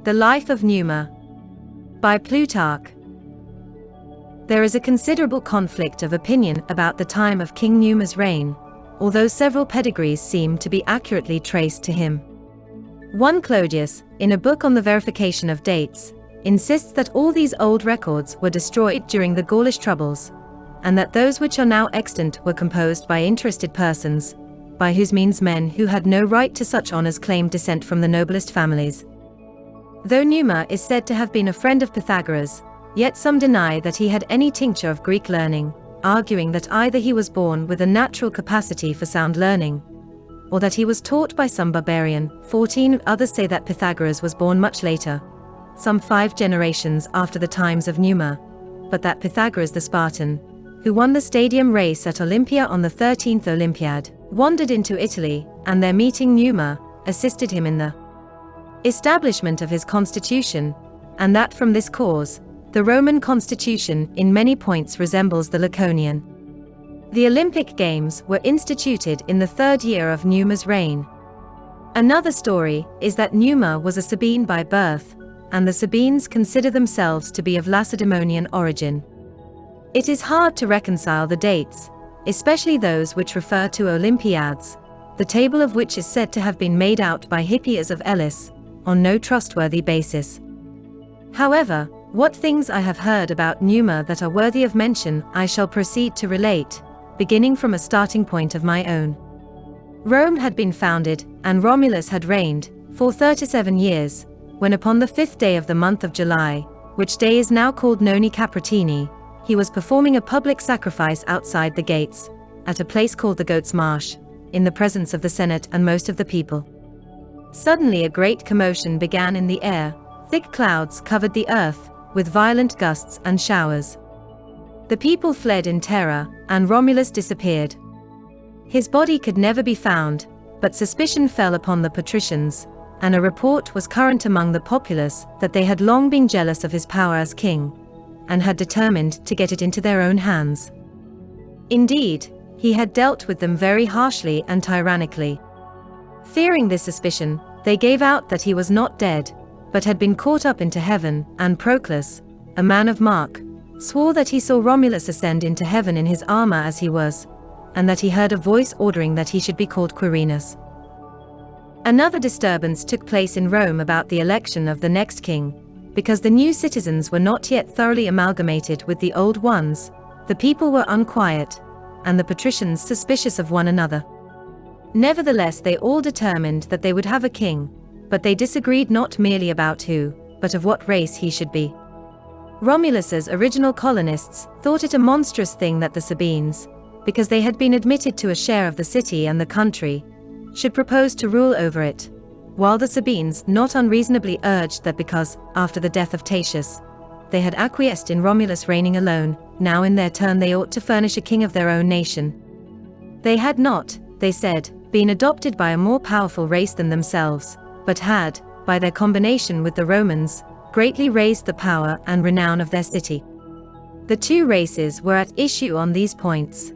The Life of Numa by Plutarch. There is a considerable conflict of opinion about the time of King Numa's reign, although several pedigrees seem to be accurately traced to him. One Clodius, in a book on the verification of dates, insists that all these old records were destroyed during the Gaulish troubles, and that those which are now extant were composed by interested persons, by whose means men who had no right to such honors claimed descent from the noblest families. Though Numa is said to have been a friend of Pythagoras, yet some deny that he had any tincture of Greek learning, arguing that either he was born with a natural capacity for sound learning, or that he was taught by some barbarian. 14 others say that Pythagoras was born much later, some 5 generations after the times of Numa, but that Pythagoras the Spartan, who won the stadium race at Olympia on the 13th Olympiad, wandered into Italy, and there meeting Numa, assisted him in the establishment of his constitution, and that from this cause, the Roman constitution in many points resembles the Laconian. The Olympic Games were instituted in the 3rd year of Numa's reign. Another story is that Numa was a Sabine by birth, and the Sabines consider themselves to be of Lacedaemonian origin. It is hard to reconcile the dates, especially those which refer to Olympiads, the table of which is said to have been made out by Hippias of Elis, on no trustworthy basis. However, what things I have heard about Numa that are worthy of mention I shall proceed to relate, beginning from a starting point of my own. Rome had been founded, and Romulus had reigned, for 37 years, when upon the 5th day of the month of July, which day is now called Noni Capritini, he was performing a public sacrifice outside the gates, at a place called the Goat's Marsh, in the presence of the Senate and most of the people. Suddenly a great commotion began in the air, thick clouds covered the earth, with violent gusts and showers. The people fled in terror, and Romulus disappeared. His body could never be found, but suspicion fell upon the patricians, and a report was current among the populace that they had long been jealous of his power as king, and had determined to get it into their own hands. Indeed, he had dealt with them very harshly and tyrannically. Fearing this suspicion, they gave out that he was not dead, but had been caught up into heaven, and Proclus, a man of mark, swore that he saw Romulus ascend into heaven in his armor as he was, and that he heard a voice ordering that he should be called Quirinus. Another disturbance took place in Rome about the election of the next king, because the new citizens were not yet thoroughly amalgamated with the old ones, the people were unquiet, and the patricians suspicious of one another. Nevertheless they all determined that they would have a king, but they disagreed not merely about who, but of what race he should be. Romulus's original colonists thought it a monstrous thing that the Sabines, because they had been admitted to a share of the city and the country, should propose to rule over it, while the Sabines not unreasonably urged that because, after the death of Tatius, they had acquiesced in Romulus reigning alone, now in their turn they ought to furnish a king of their own nation. They had not, they said, been adopted by a more powerful race than themselves, but had, by their combination with the Romans, greatly raised the power and renown of their city. The two races were at issue on these points.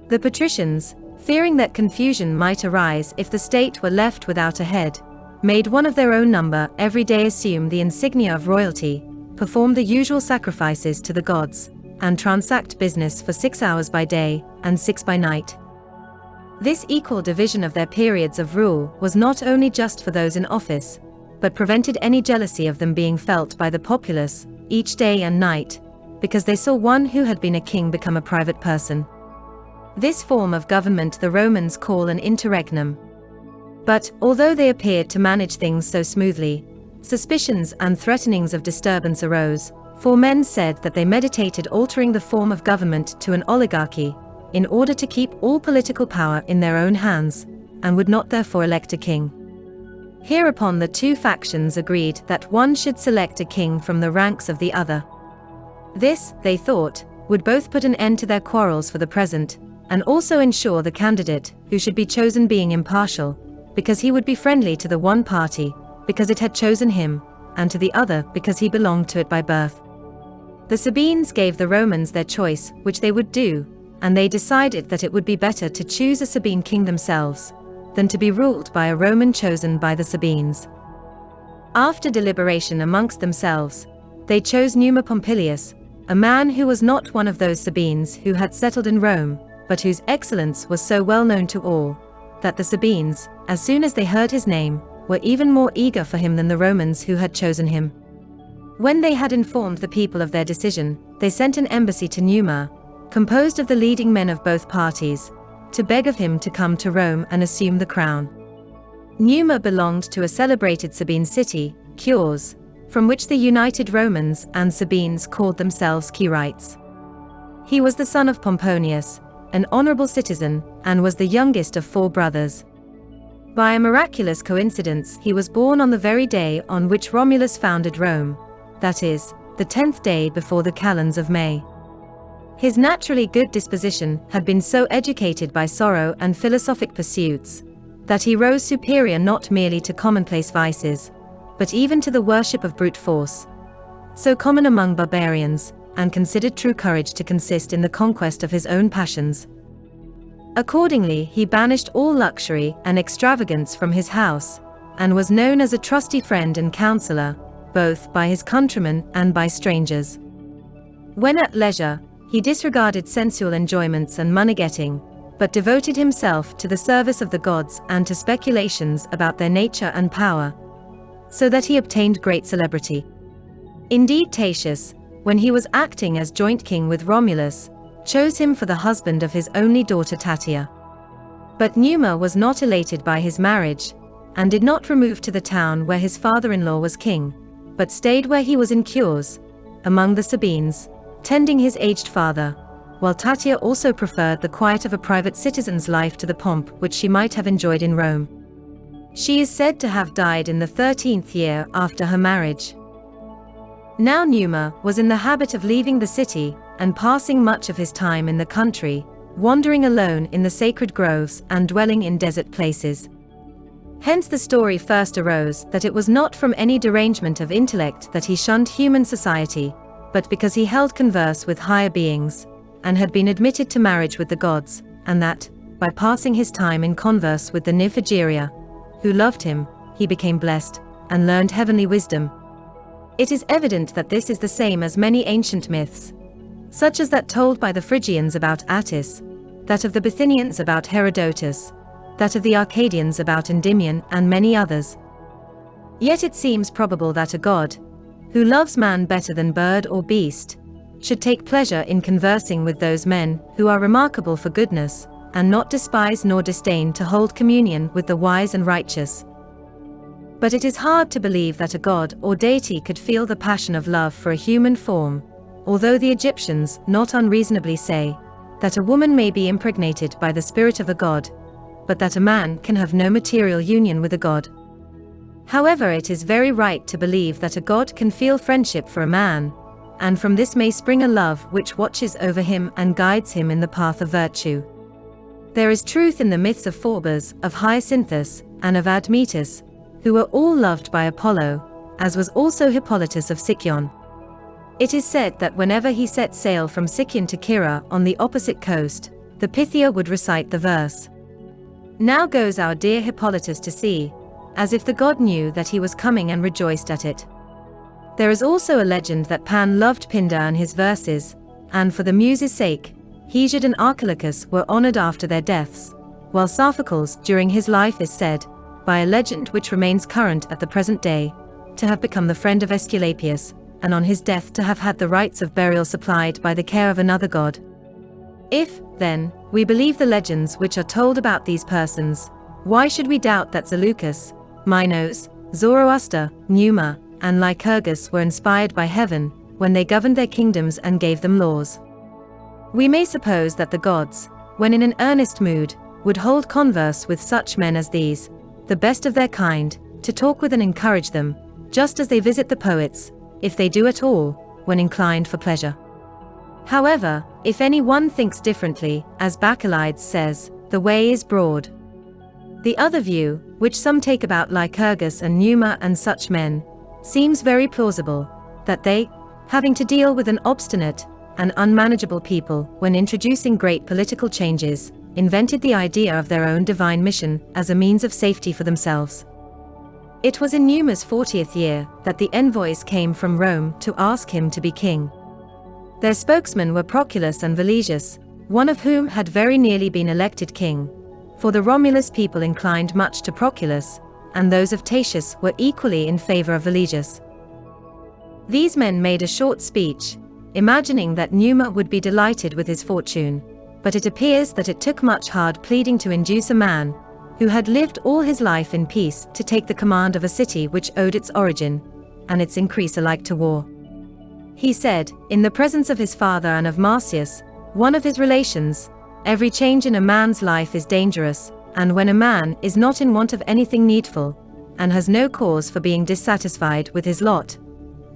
The patricians, fearing that confusion might arise if the state were left without a head, made one of their own number every day assume the insignia of royalty, perform the usual sacrifices to the gods, and transact business for 6 hours by day, and 6 by night. This equal division of their periods of rule was not only just for those in office, but prevented any jealousy of them being felt by the populace, each day and night, because they saw one who had been a king become a private person. This form of government the Romans call an interregnum. But, although they appeared to manage things so smoothly, suspicions and threatenings of disturbance arose, for men said that they meditated altering the form of government to an oligarchy, in order to keep all political power in their own hands, and would not therefore elect a king. Hereupon the two factions agreed that one should select a king from the ranks of the other. This, they thought, would both put an end to their quarrels for the present, and also ensure the candidate who should be chosen being impartial, because he would be friendly to the one party, because it had chosen him, and to the other because he belonged to it by birth. The Sabines gave the Romans their choice, which they would do, and they decided that it would be better to choose a Sabine king themselves, than to be ruled by a Roman chosen by the Sabines. After deliberation amongst themselves, they chose Numa Pompilius, a man who was not one of those Sabines who had settled in Rome, but whose excellence was so well known to all, that the Sabines, as soon as they heard his name, were even more eager for him than the Romans who had chosen him. When they had informed the people of their decision, they sent an embassy to Numa, composed of the leading men of both parties, to beg of him to come to Rome and assume the crown. Numa belonged to a celebrated Sabine city, Cures, from which the united Romans and Sabines called themselves Quirites. He was the son of Pomponius, an honorable citizen, and was the youngest of 4 brothers. By a miraculous coincidence, he was born on the very day on which Romulus founded Rome, that is, the 10th day before the calends of May. His naturally good disposition had been so educated by sorrow and philosophic pursuits, that he rose superior not merely to commonplace vices, but even to the worship of brute force, so common among barbarians, and considered true courage to consist in the conquest of his own passions. Accordingly, he banished all luxury and extravagance from his house, and was known as a trusty friend and counselor, both by his countrymen and by strangers. When at leisure, he disregarded sensual enjoyments and money-getting, but devoted himself to the service of the gods and to speculations about their nature and power, so that he obtained great celebrity. Indeed, Tatius, when he was acting as joint king with Romulus, chose him for the husband of his only daughter Tatia. But Numa was not elated by his marriage, and did not remove to the town where his father-in-law was king, but stayed where he was in Cures, among the Sabines, tending his aged father, while Tatia also preferred the quiet of a private citizen's life to the pomp which she might have enjoyed in Rome. She is said to have died in the 13th year after her marriage. Now Numa was in the habit of leaving the city, and passing much of his time in the country, wandering alone in the sacred groves and dwelling in desert places. Hence the story first arose that it was not from any derangement of intellect that he shunned human society, but because he held converse with higher beings, and had been admitted to marriage with the gods, and that, by passing his time in converse with the nymph Egeria, who loved him, he became blessed, and learned heavenly wisdom. It is evident that this is the same as many ancient myths, such as that told by the Phrygians about Attis, that of the Bithynians about Herodotus, that of the Arcadians about Endymion, and many others. Yet it seems probable that a god, who loves man better than bird or beast, should take pleasure in conversing with those men who are remarkable for goodness, and not despise nor disdain to hold communion with the wise and righteous. But it is hard to believe that a god or deity could feel the passion of love for a human form, although the Egyptians not unreasonably say that a woman may be impregnated by the spirit of a god, but that a man can have no material union with a god. However, it is very right to believe that a god can feel friendship for a man, and from this may spring a love which watches over him and guides him in the path of virtue. There is truth in the myths of Phorbas, of Hyacinthus, and of Admetus, who were all loved by Apollo, as was also Hippolytus of Sicyon. It is said that whenever he set sail from Sicyon to Kira on the opposite coast, the Pythia would recite the verse, "Now goes our dear Hippolytus to sea," as if the god knew that he was coming and rejoiced at it. There is also a legend that Pan loved Pindar and his verses, and for the muse's sake, Hesiod and Archilochus were honored after their deaths, while Sophocles during his life is said, by a legend which remains current at the present day, to have become the friend of Aesculapius, and on his death to have had the rites of burial supplied by the care of another god. If, then, we believe the legends which are told about these persons, why should we doubt that Zaleucus, Minos, Zoroaster, Numa, and Lycurgus were inspired by heaven, when they governed their kingdoms and gave them laws? We may suppose that the gods, when in an earnest mood, would hold converse with such men as these, the best of their kind, to talk with and encourage them, just as they visit the poets, if they do at all, when inclined for pleasure. However, if any one thinks differently, as Bacchylides says, the way is broad. The other view, which some take about Lycurgus and Numa and such men, seems very plausible, that they, having to deal with an obstinate and unmanageable people when introducing great political changes, invented the idea of their own divine mission as a means of safety for themselves. It was in Numa's 40th year that the envoys came from Rome to ask him to be king. Their spokesmen were Proculus and Valesius, one of whom had very nearly been elected king, for the Romulus people inclined much to Proculus, and those of Tatius were equally in favor of Valesius. These men made a short speech, imagining that Numa would be delighted with his fortune, but it appears that it took much hard pleading to induce a man, who had lived all his life in peace, to take the command of a city which owed its origin and its increase alike to war. He said, in the presence of his father and of Marcius, one of his relations, every change in a man's life is dangerous, and when a man is not in want of anything needful, and has no cause for being dissatisfied with his lot,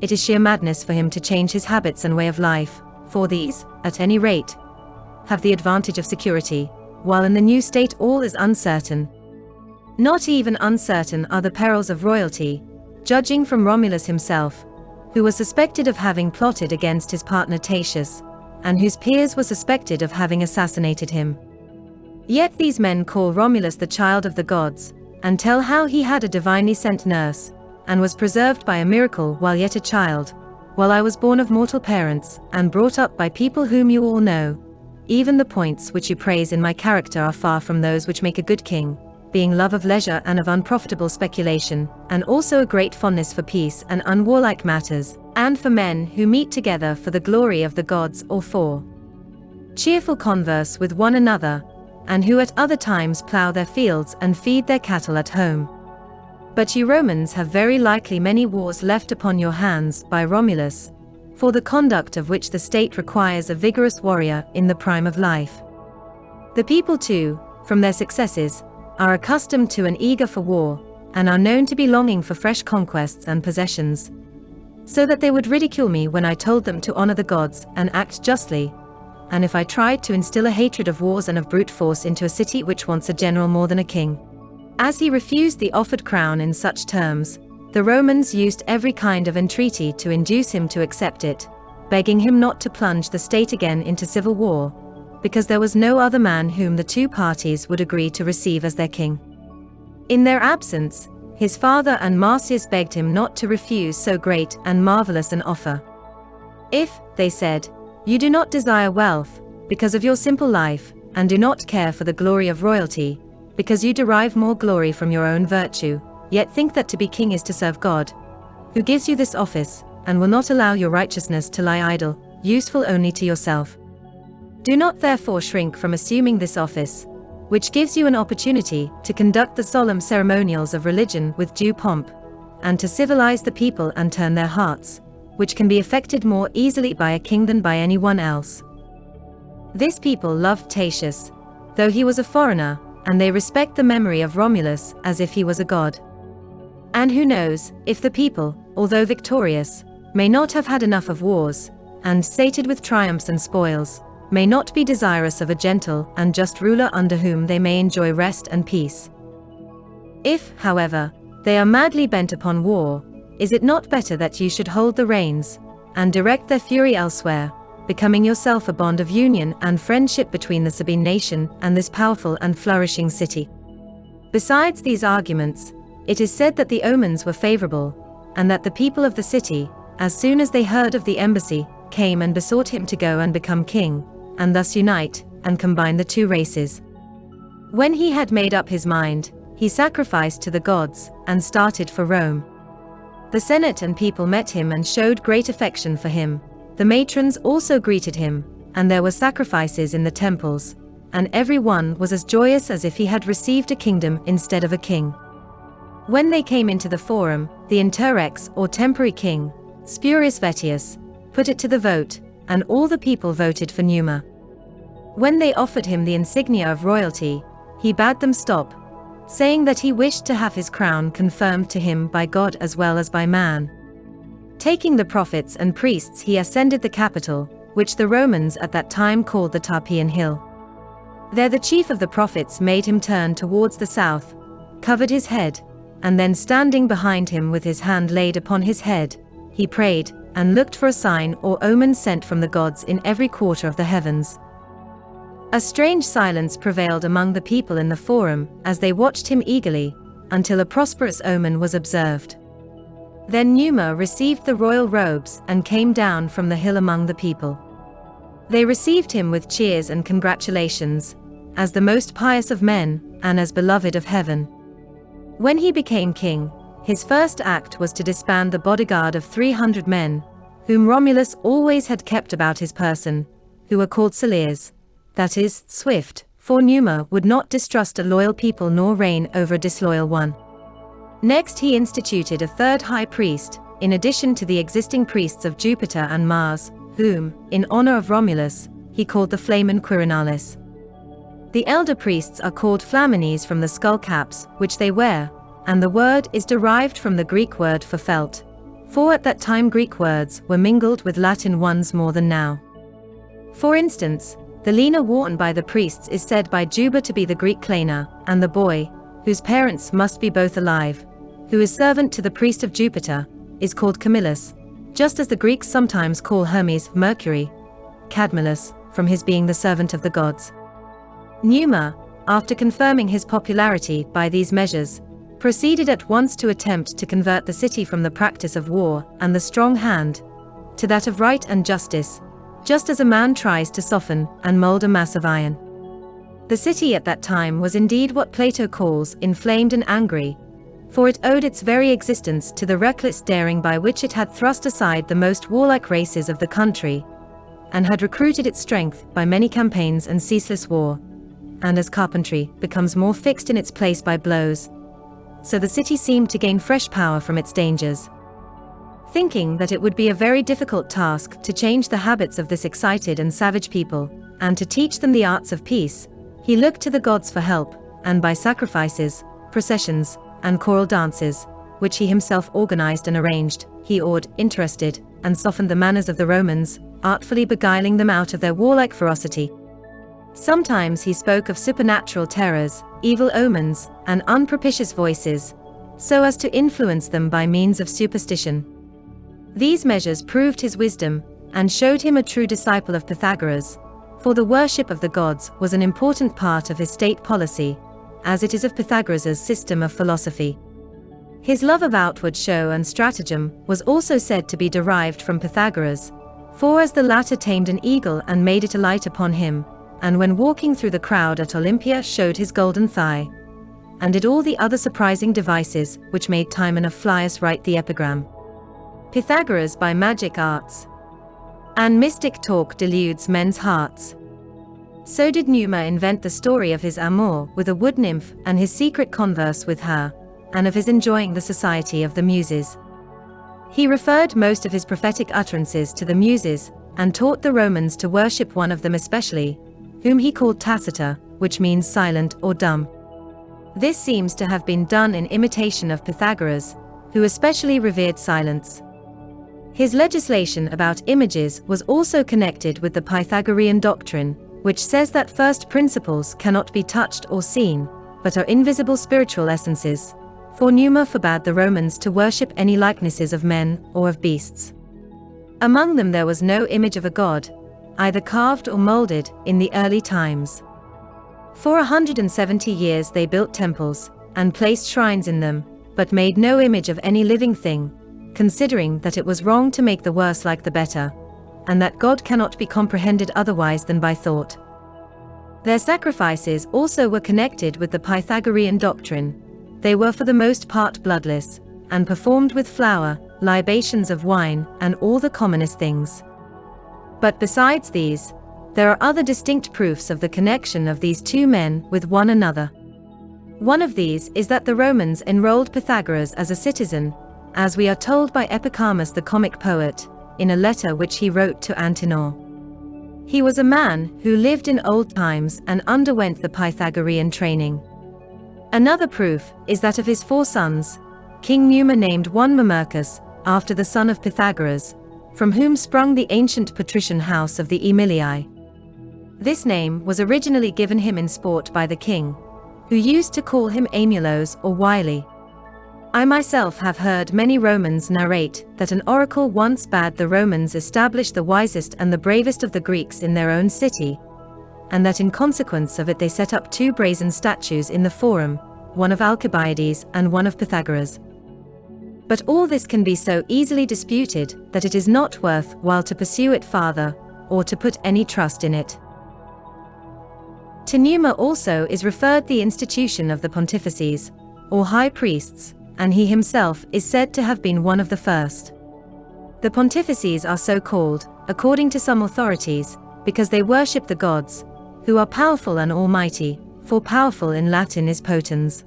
it is sheer madness for him to change his habits and way of life, for these, at any rate, have the advantage of security, while in the new state all is uncertain. Not even uncertain are the perils of royalty, judging from Romulus himself, who was suspected of having plotted against his partner Tatius, and whose peers were suspected of having assassinated him. Yet these men call Romulus the child of the gods, and tell how he had a divinely sent nurse, and was preserved by a miracle while yet a child, while I was born of mortal parents, and brought up by people whom you all know. Even the points which you praise in my character are far from those which make a good king, being love of leisure and of unprofitable speculation, and also a great fondness for peace and unwarlike matters, and for men who meet together for the glory of the gods or for cheerful converse with one another, and who at other times plough their fields and feed their cattle at home. But you Romans have very likely many wars left upon your hands by Romulus, for the conduct of which the state requires a vigorous warrior in the prime of life. The people too, from their successes, are accustomed to and eager for war, and are known to be longing for fresh conquests and possessions, so that they would ridicule me when I told them to honor the gods and act justly, and if I tried to instill a hatred of wars and of brute force into a city which wants a general more than a king. As he refused the offered crown in such terms, the Romans used every kind of entreaty to induce him to accept it, begging him not to plunge the state again into civil war, because there was no other man whom the two parties would agree to receive as their king. In their absence, his father and Marcius begged him not to refuse so great and marvelous an offer. If, they said, you do not desire wealth, because of your simple life, and do not care for the glory of royalty, because you derive more glory from your own virtue, yet think that to be king is to serve God, who gives you this office, and will not allow your righteousness to lie idle, useful only to yourself. Do not therefore shrink from assuming this office, which gives you an opportunity to conduct the solemn ceremonials of religion with due pomp, and to civilize the people and turn their hearts, which can be effected more easily by a king than by anyone else. This people loved Tatius, though he was a foreigner, and they respect the memory of Romulus as if he was a god. And who knows, if the people, although victorious, may not have had enough of wars, and sated with triumphs and spoils, may not be desirous of a gentle and just ruler under whom they may enjoy rest and peace. If, however, they are madly bent upon war, is it not better that you should hold the reins, and direct their fury elsewhere, becoming yourself a bond of union and friendship between the Sabine nation and this powerful and flourishing city? Besides these arguments, it is said that the omens were favorable, and that the people of the city, as soon as they heard of the embassy, came and besought him to go and become king, and thus unite and combine the two races. When he had made up his mind, he sacrificed to the gods and started for Rome. The Senate and people met him and showed great affection for him. The matrons also greeted him, and there were sacrifices in the temples, and every one was as joyous as if he had received a kingdom instead of a king. When they came into the forum, the interrex or temporary king, Spurius Vettius, put it to the vote, and all the people voted for Numa. When they offered him the insignia of royalty, he bade them stop, saying that he wished to have his crown confirmed to him by God as well as by man. Taking the prophets and priests, he ascended the Capitol, which the Romans at that time called the Tarpeian Hill. There the chief of the prophets made him turn towards the south, covered his head, and then standing behind him with his hand laid upon his head, he prayed, and looked for a sign or omen sent from the gods in every quarter of the heavens. A strange silence prevailed among the people in the forum, as they watched him eagerly, until a prosperous omen was observed. Then Numa received the royal robes and came down from the hill among the people. They received him with cheers and congratulations, as the most pious of men, and as beloved of heaven. When he became king, his first act was to disband the bodyguard of 300 men, whom Romulus always had kept about his person, who were called celeres, that is, swift, for Numa would not distrust a loyal people nor reign over a disloyal one. Next he instituted a third high priest, in addition to the existing priests of Jupiter and Mars, whom, in honor of Romulus, he called the Flamen Quirinalis. The elder priests are called flamines from the skull caps which they wear, and the word is derived from the Greek word for felt, for at that time Greek words were mingled with Latin ones more than now. For instance, the lena worn by the priests is said by Juba to be the Greek klena, and the boy, whose parents must be both alive, who is servant to the priest of Jupiter, is called Camillus, just as the Greeks sometimes call Hermes Mercury, Cadmilus, from his being the servant of the gods. Numa, after confirming his popularity by these measures, proceeded at once to attempt to convert the city from the practice of war and the strong hand to that of right and justice, just as a man tries to soften and mold a mass of iron. The city at that time was indeed what Plato calls inflamed and angry, for it owed its very existence to the reckless daring by which it had thrust aside the most warlike races of the country, and had recruited its strength by many campaigns and ceaseless war. And as carpentry becomes more fixed in its place by blows, so the city seemed to gain fresh power from its dangers. Thinking that it would be a very difficult task to change the habits of this excited and savage people, and to teach them the arts of peace, he looked to the gods for help, and by sacrifices, processions, and choral dances, which he himself organized and arranged, he awed, interested, and softened the manners of the Romans, artfully beguiling them out of their warlike ferocity. Sometimes he spoke of supernatural terrors, evil omens, and unpropitious voices, so as to influence them by means of superstition. These measures proved his wisdom, and showed him a true disciple of Pythagoras, for the worship of the gods was an important part of his state policy, as it is of Pythagoras' system of philosophy. His love of outward show and stratagem was also said to be derived from Pythagoras, for as the latter tamed an eagle and made it alight upon him, and when walking through the crowd at Olympia showed his golden thigh, and did all the other surprising devices which made Timon of Phlius write the epigram. Pythagoras by magic arts and mystic talk deludes men's hearts. So did Numa invent the story of his amour with a wood nymph and his secret converse with her, and of his enjoying the society of the Muses. He referred most of his prophetic utterances to the Muses, and taught the Romans to worship one of them especially, whom he called Tacita, which means silent or dumb. This seems to have been done in imitation of Pythagoras, who especially revered silence. His legislation about images was also connected with the Pythagorean doctrine, which says that first principles cannot be touched or seen, but are invisible spiritual essences, for Numa forbade the Romans to worship any likenesses of men or of beasts. Among them there was no image of a god, either carved or molded, in the early times. For 170 years they built temples, and placed shrines in them, but made no image of any living thing, considering that it was wrong to make the worse like the better, and that God cannot be comprehended otherwise than by thought. Their sacrifices also were connected with the Pythagorean doctrine. They were for the most part bloodless, and performed with flour, libations of wine, and all the commonest things. But besides these, there are other distinct proofs of the connection of these two men with one another. One of these is that the Romans enrolled Pythagoras as a citizen, as we are told by Epicharmus the comic poet, in a letter which he wrote to Antenor. He was a man who lived in old times and underwent the Pythagorean training. Another proof is that of his 4 sons, King Numa named one Mamercus, after the son of Pythagoras, from whom sprung the ancient patrician house of the Aemilii. This name was originally given him in sport by the king, who used to call him Aemulos or Wily. I myself have heard many Romans narrate that an oracle once bade the Romans establish the wisest and the bravest of the Greeks in their own city, and that in consequence of it they set up 2 brazen statues in the Forum, one of Alcibiades, and one of Pythagoras. But all this can be so easily disputed that it is not worth while to pursue it farther, or to put any trust in it. To Numa also is referred the institution of the pontifices, or high priests, and he himself is said to have been one of the first. The pontifices are so called, according to some authorities, because they worship the gods, who are powerful and almighty, for powerful in Latin is potens.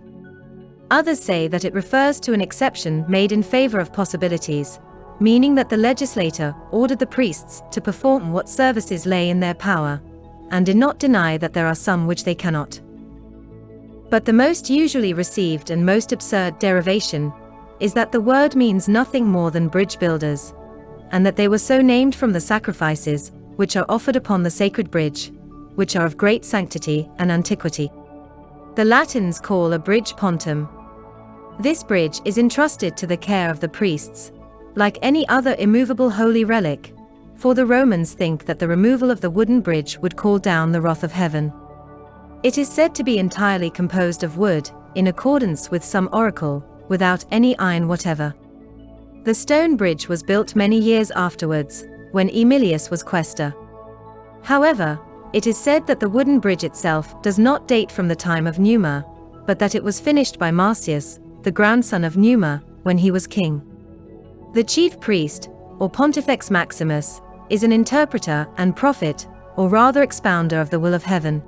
Others say that it refers to an exception made in favor of possibilities, meaning that the legislator ordered the priests to perform what services lay in their power, and did not deny that there are some which they cannot. But the most usually received and most absurd derivation is that the word means nothing more than bridge builders, and that they were so named from the sacrifices which are offered upon the sacred bridge, which are of great sanctity and antiquity. The Latins call a bridge pontum. This bridge is entrusted to the care of the priests, like any other immovable holy relic, for the Romans think that the removal of the wooden bridge would call down the wrath of heaven. It is said to be entirely composed of wood, in accordance with some oracle, without any iron whatever. The stone bridge was built many years afterwards, when Aemilius was quaestor. However, it is said that the wooden bridge itself does not date from the time of Numa, but that it was finished by Marcius, the grandson of Numa, when he was king. The chief priest, or pontifex maximus, is an interpreter and prophet, or rather expounder of the will of heaven.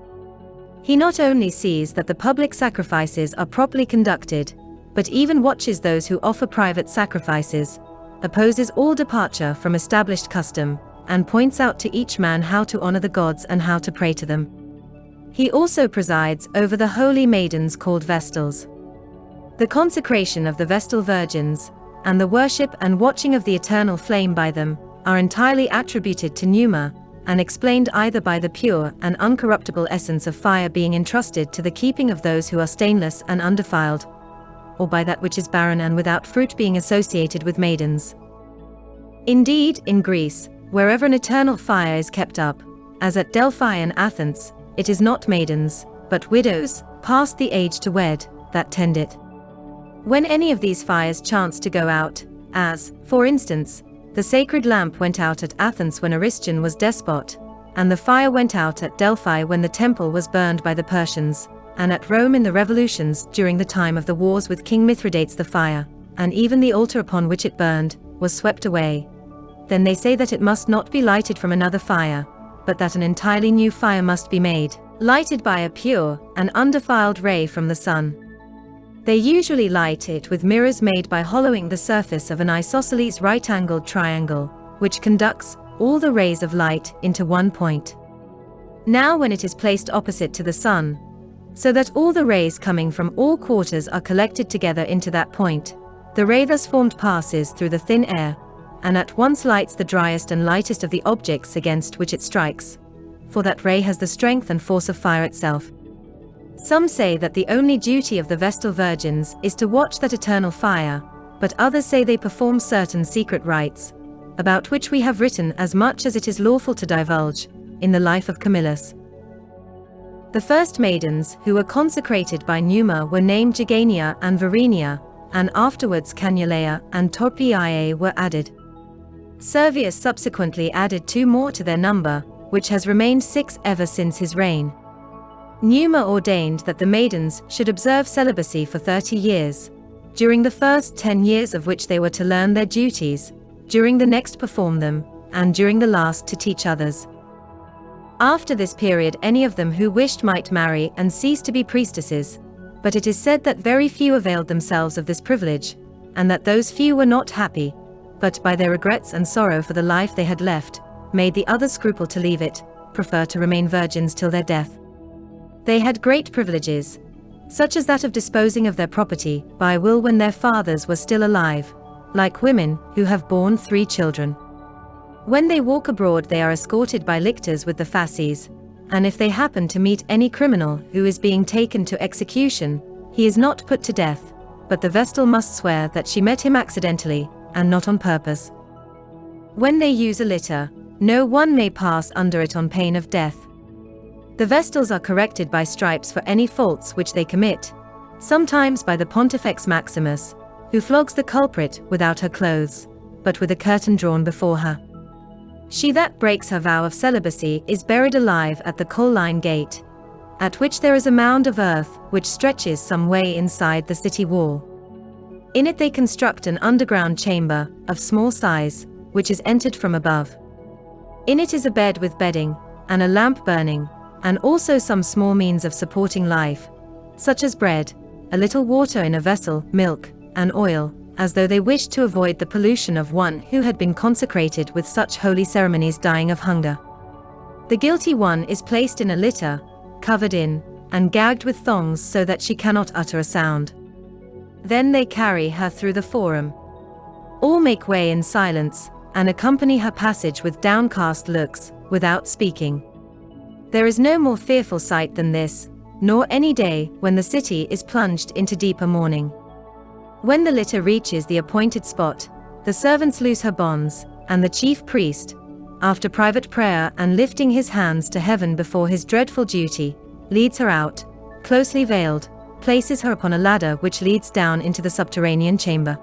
He not only sees that the public sacrifices are properly conducted, but even watches those who offer private sacrifices, opposes all departure from established custom, and points out to each man how to honor the gods and how to pray to them. He also presides over the holy maidens called Vestals. The consecration of the Vestal Virgins, and the worship and watching of the eternal flame by them, are entirely attributed to Numa, and explained either by the pure and uncorruptible essence of fire being entrusted to the keeping of those who are stainless and undefiled, or by that which is barren and without fruit being associated with maidens. Indeed, in Greece, wherever an eternal fire is kept up, as at Delphi and Athens, it is not maidens, but widows, past the age to wed, that tend it. When any of these fires chance to go out, as, for instance, the sacred lamp went out at Athens when Ariston was despot, and the fire went out at Delphi when the temple was burned by the Persians, and at Rome in the revolutions during the time of the wars with King Mithridates, the fire, and even the altar upon which it burned, was swept away, then they say that it must not be lighted from another fire, but that an entirely new fire must be made, lighted by a pure and undefiled ray from the sun. They usually light it with mirrors made by hollowing the surface of an isosceles right-angled triangle, which conducts all the rays of light into one point. Now when it is placed opposite to the sun, so that all the rays coming from all quarters are collected together into that point, the ray thus formed passes through the thin air, and at once lights the driest and lightest of the objects against which it strikes, for that ray has the strength and force of fire itself. Some say that the only duty of the Vestal Virgins is to watch that eternal fire, but others say they perform certain secret rites, about which we have written as much as it is lawful to divulge, in the life of Camillus. The first maidens who were consecrated by Numa were named Gigania and Verenia, and afterwards Canulea and Torpiae were added. Servius subsequently added 2 more to their number, which has remained 6 ever since his reign. Numa ordained that the maidens should observe celibacy for 30 years, during the first 10 years of which they were to learn their duties, during the next perform them, and during the last to teach others. After this period any of them who wished might marry and cease to be priestesses, but it is said that very few availed themselves of this privilege, and that those few were not happy, but by their regrets and sorrow for the life they had left, made the others scruple to leave it, prefer to remain virgins till their death. They had great privileges, such as that of disposing of their property by will when their fathers were still alive, like women who have borne 3 children. When they walk abroad they are escorted by lictors with the fasces, and if they happen to meet any criminal who is being taken to execution, he is not put to death, but the Vestal must swear that she met him accidentally, and not on purpose. When they use a litter, no one may pass under it on pain of death. The Vestals are corrected by stripes for any faults which they commit, sometimes by the pontifex Maximus, who flogs the culprit without her clothes, but with a curtain drawn before her. She that breaks her vow of celibacy is buried alive at the Colline Gate, at which there is a mound of earth which stretches some way inside the city wall. In it they construct an underground chamber, of small size, which is entered from above. In it is a bed with bedding, and a lamp burning, and also some small means of supporting life, such as bread, a little water in a vessel, milk, and oil, as though they wished to avoid the pollution of one who had been consecrated with such holy ceremonies dying of hunger. The guilty one is placed in a litter, covered in, and gagged with thongs so that she cannot utter a sound. Then they carry her through the forum. All make way in silence, and accompany her passage with downcast looks, without speaking. There is no more fearful sight than this, nor any day when the city is plunged into deeper mourning. When the litter reaches the appointed spot, the servants loose her bonds, and the chief priest, after private prayer and lifting his hands to heaven before his dreadful duty, leads her out, closely veiled, places her upon a ladder which leads down into the subterranean chamber.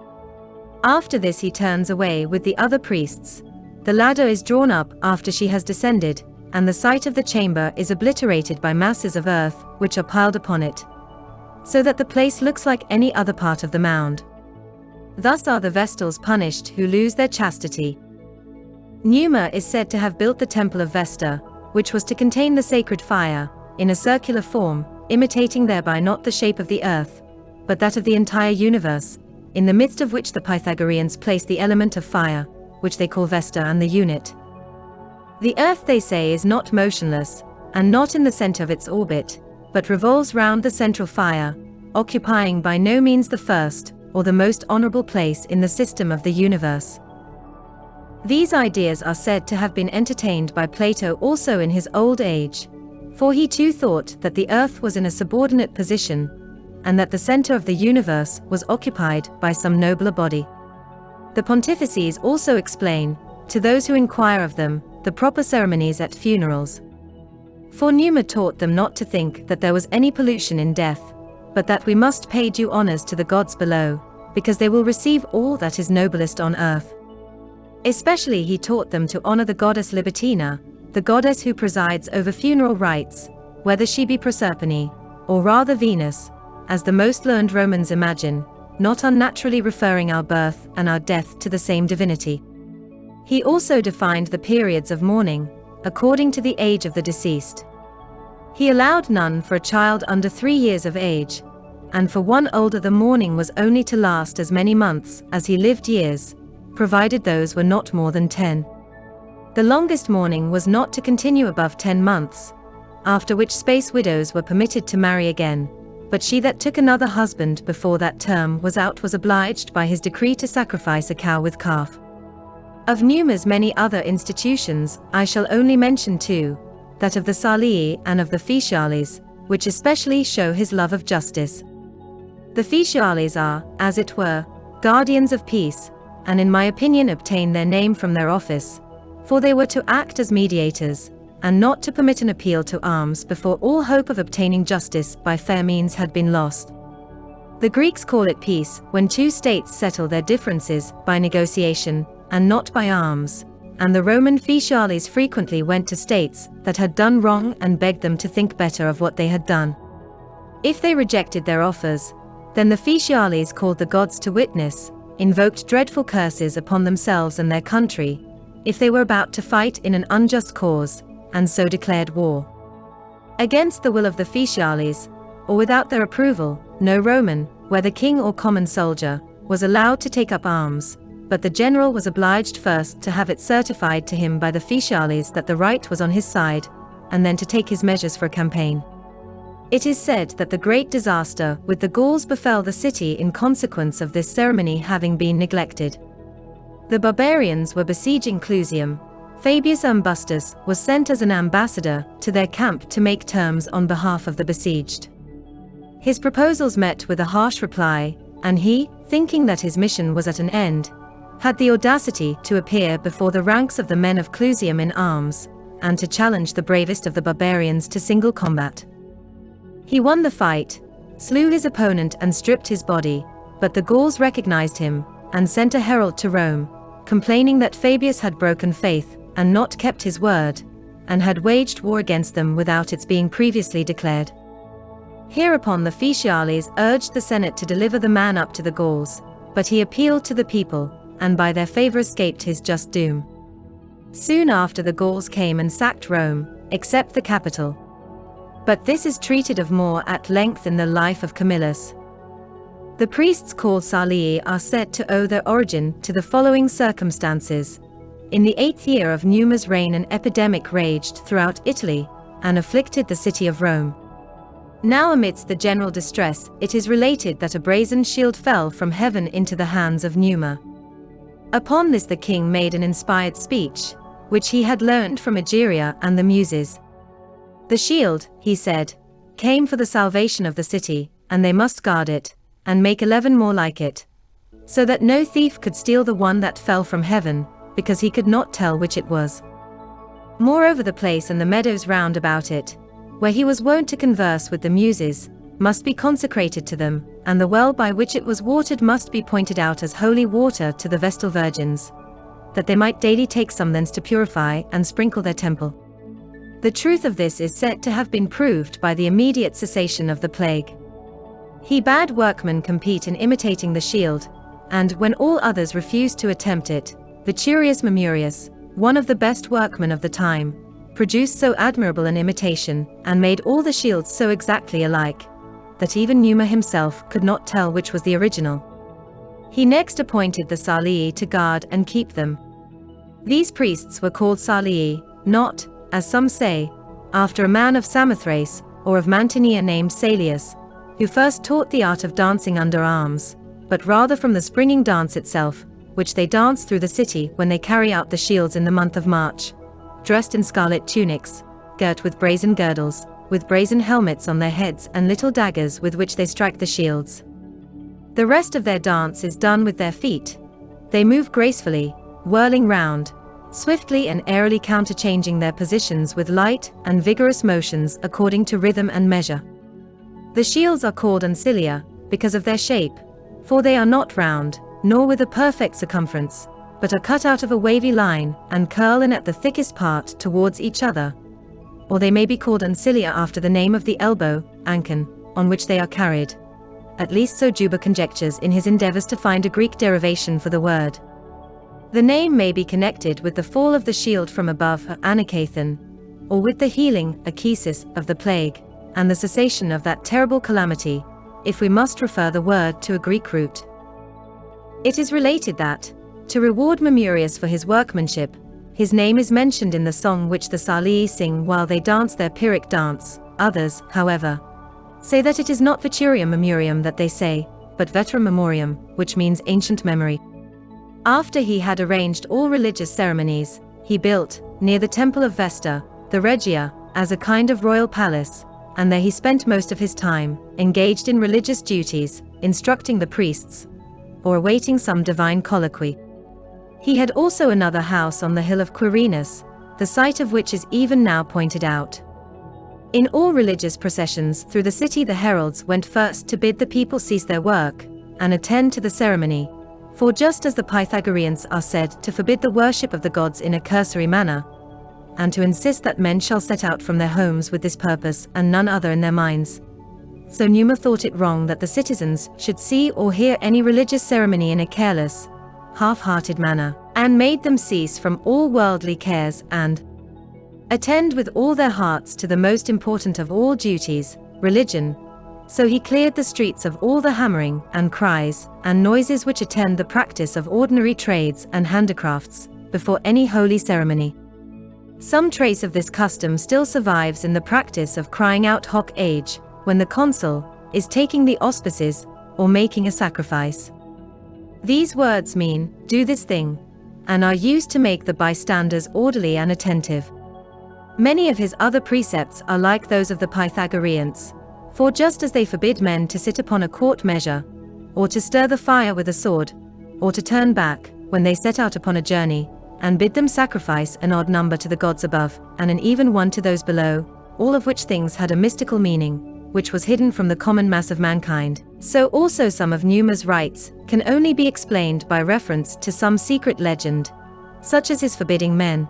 After this he turns away with the other priests. The ladder is drawn up after she has descended, and the site of the chamber is obliterated by masses of earth which are piled upon it, so that the place looks like any other part of the mound. Thus are the Vestals punished who lose their chastity. Numa is said to have built the temple of Vesta, which was to contain the sacred fire, in a circular form, imitating thereby not the shape of the earth, but that of the entire universe, in the midst of which the Pythagoreans place the element of fire, which they call Vesta, and the unit. The earth, they say, is not motionless, and not in the center of its orbit, but revolves round the central fire, occupying by no means the first, or the most honorable place in the system of the universe. These ideas are said to have been entertained by Plato also in his old age, for he too thought that the earth was in a subordinate position, and that the center of the universe was occupied by some nobler body. The pontifices also explain, to those who inquire of them, the proper ceremonies at funerals. For Numa taught them not to think that there was any pollution in death, but that we must pay due honors to the gods below, because they will receive all that is noblest on earth. Especially he taught them to honor the goddess Libitina, the goddess who presides over funeral rites, whether she be Proserpine, or rather Venus, as the most learned Romans imagine, not unnaturally referring our birth and our death to the same divinity. He also defined the periods of mourning, according to the age of the deceased. He allowed none for a child under 3 years of age, and for one older the mourning was only to last as many months as he lived years, provided those were not more than 10. The longest mourning was not to continue above 10 months, after which space widows were permitted to marry again, but she that took another husband before that term was out was obliged by his decree to sacrifice a cow with calf. Of Numa's many other institutions, I shall only mention 2, that of the Salii and of the Fetiales, which especially show his love of justice. The Fetiales are, as it were, guardians of peace, and in my opinion obtain their name from their office, for they were to act as mediators, and not to permit an appeal to arms before all hope of obtaining justice by fair means had been lost. The Greeks call it peace when 2 states settle their differences by negotiation, and not by arms, and the Roman Fetiales frequently went to states that had done wrong and begged them to think better of what they had done. If they rejected their offers, then the Fetiales called the gods to witness, invoked dreadful curses upon themselves and their country, if they were about to fight in an unjust cause, and so declared war. Against the will of the Fetiales, or without their approval, no Roman, whether king or common soldier, was allowed to take up arms, but the general was obliged first to have it certified to him by the Fetiales that the right was on his side, and then to take his measures for a campaign. It is said that the great disaster with the Gauls befell the city in consequence of this ceremony having been neglected. The barbarians were besieging Clusium. Fabius Ambustus was sent as an ambassador to their camp to make terms on behalf of the besieged. His proposals met with a harsh reply, and he, thinking that his mission was at an end, had the audacity to appear before the ranks of the men of Clusium in arms, and to challenge the bravest of the barbarians to single combat. He won the fight, slew his opponent and stripped his body, but the Gauls recognized him, and sent a herald to Rome, complaining that Fabius had broken faith, and not kept his word, and had waged war against them without its being previously declared. Hereupon the Officiales urged the Senate to deliver the man up to the Gauls, but he appealed to the people, and by their favor escaped his just doom. Soon after the Gauls came and sacked Rome, except the capital. But this is treated of more at length in the life of Camillus. The priests called Salii are said to owe their origin to the following circumstances. In the 8th year of Numa's reign, an epidemic raged throughout Italy, and afflicted the city of Rome. Now amidst the general distress, it is related that a brazen shield fell from heaven into the hands of Numa. Upon this the king made an inspired speech, which he had learned from Egeria and the Muses. The shield, he said, came for the salvation of the city, and they must guard it, and make 11 more like it, so that no thief could steal the one that fell from heaven, because he could not tell which it was. Moreover, the place and the meadows round about it, where he was wont to converse with the Muses, must be consecrated to them, and the well by which it was watered must be pointed out as holy water to the Vestal Virgins, that they might daily take some thence to purify and sprinkle their temple. The truth of this is said to have been proved by the immediate cessation of the plague. He bade workmen compete in imitating the shield, and when all others refused to attempt it, Veturius Mamurius, one of the best workmen of the time, produced so admirable an imitation, and made all the shields so exactly alike, that even Numa himself could not tell which was the original. He next appointed the Salii to guard and keep them. These priests were called Salii, not, as some say, after a man of Samothrace, or of Mantinea named Salius, who first taught the art of dancing under arms, but rather from the springing dance itself, which they dance through the city when they carry out the shields in the month of March, dressed in scarlet tunics, girt with brazen girdles, with brazen helmets on their heads and little daggers with which they strike the shields. The rest of their dance is done with their feet. They move gracefully, whirling round, swiftly and airily counterchanging their positions with light and vigorous motions according to rhythm and measure. The shields are called uncilia, because of their shape, for they are not round, nor with a perfect circumference, but are cut out of a wavy line, and curl in at the thickest part towards each other. Or they may be called uncilia after the name of the elbow, ankon, on which they are carried. At least so Juba conjectures in his endeavors to find a Greek derivation for the word. The name may be connected with the fall of the shield from above, anakathon, or with the healing, achesis, of the plague, and the cessation of that terrible calamity, if we must refer the word to a Greek root. It is related that, to reward Mamurius for his workmanship, his name is mentioned in the song which the Salii sing while they dance their Pyrrhic dance. Others, however, say that it is not Veturium Memoriam that they say, but Veterum Memoriam, which means ancient memory. After he had arranged all religious ceremonies, he built, near the temple of Vesta, the Regia, as a kind of royal palace, and there he spent most of his time, engaged in religious duties, instructing the priests, or awaiting some divine colloquy. He had also another house on the hill of Quirinus, the site of which is even now pointed out. In all religious processions through the city the heralds went first to bid the people cease their work, and attend to the ceremony, for just as the Pythagoreans are said to forbid the worship of the gods in a cursory manner, and to insist that men shall set out from their homes with this purpose and none other in their minds, so Numa thought it wrong that the citizens should see or hear any religious ceremony in a careless, half-hearted manner, and made them cease from all worldly cares and attend with all their hearts to the most important of all duties, religion. So he cleared the streets of all the hammering and cries and noises which attend the practice of ordinary trades and handicrafts before any holy ceremony. Some trace of this custom still survives in the practice of crying out hoc age, when the consul is taking the auspices or making a sacrifice. These words mean, do this thing, and are used to make the bystanders orderly and attentive. Many of his other precepts are like those of the Pythagoreans, for just as they forbid men to sit upon a quart measure, or to stir the fire with a sword, or to turn back, when they set out upon a journey, and bid them sacrifice an odd number to the gods above, and an even one to those below, all of which things had a mystical meaning, which was hidden from the common mass of mankind. So also some of Numa's rites can only be explained by reference to some secret legend, such as his forbidding men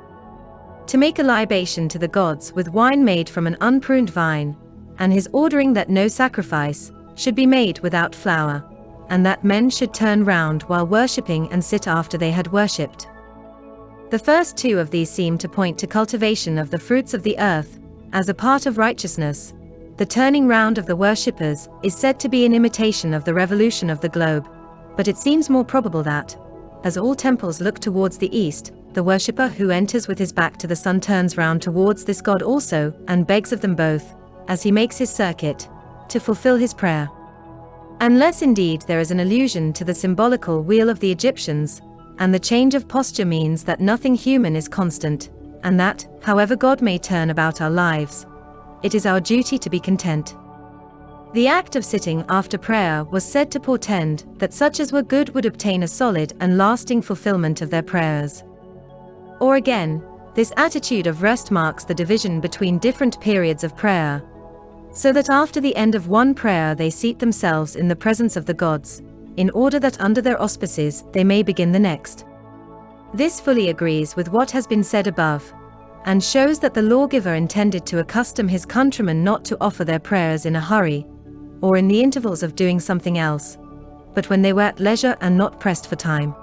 to make a libation to the gods with wine made from an unpruned vine, and his ordering that no sacrifice should be made without flour, and that men should turn round while worshipping and sit after they had worshipped. The first two of these seem to point to cultivation of the fruits of the earth as a part of righteousness. The turning round of the worshippers is said to be an imitation of the revolution of the globe, but it seems more probable that, as all temples look towards the east, the worshipper who enters with his back to the sun turns round towards this god also, and begs of them both, as he makes his circuit, to fulfill his prayer. Unless indeed there is an allusion to the symbolical wheel of the Egyptians, and the change of posture means that nothing human is constant, and that, however God may turn about our lives, it is our duty to be content. The act of sitting after prayer was said to portend that such as were good would obtain a solid and lasting fulfillment of their prayers. Or again, this attitude of rest marks the division between different periods of prayer, so that after the end of one prayer they seat themselves in the presence of the gods, in order that under their auspices they may begin the next. This fully agrees with what has been said above, and shows that the lawgiver intended to accustom his countrymen not to offer their prayers in a hurry, or in the intervals of doing something else, but when they were at leisure and not pressed for time.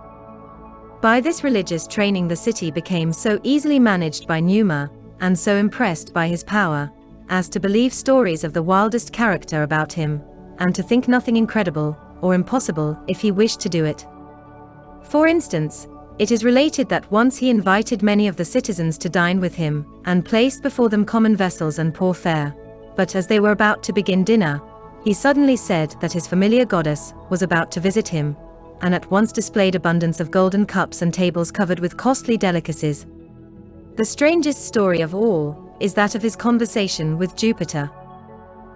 By this religious training the city became so easily managed by Numa, and so impressed by his power, as to believe stories of the wildest character about him, and to think nothing incredible or impossible if he wished to do it. For instance, it is related that once he invited many of the citizens to dine with him, and placed before them common vessels and poor fare, but as they were about to begin dinner, he suddenly said that his familiar goddess was about to visit him, and at once displayed abundance of golden cups and tables covered with costly delicacies. The strangest story of all is that of his conversation with Jupiter.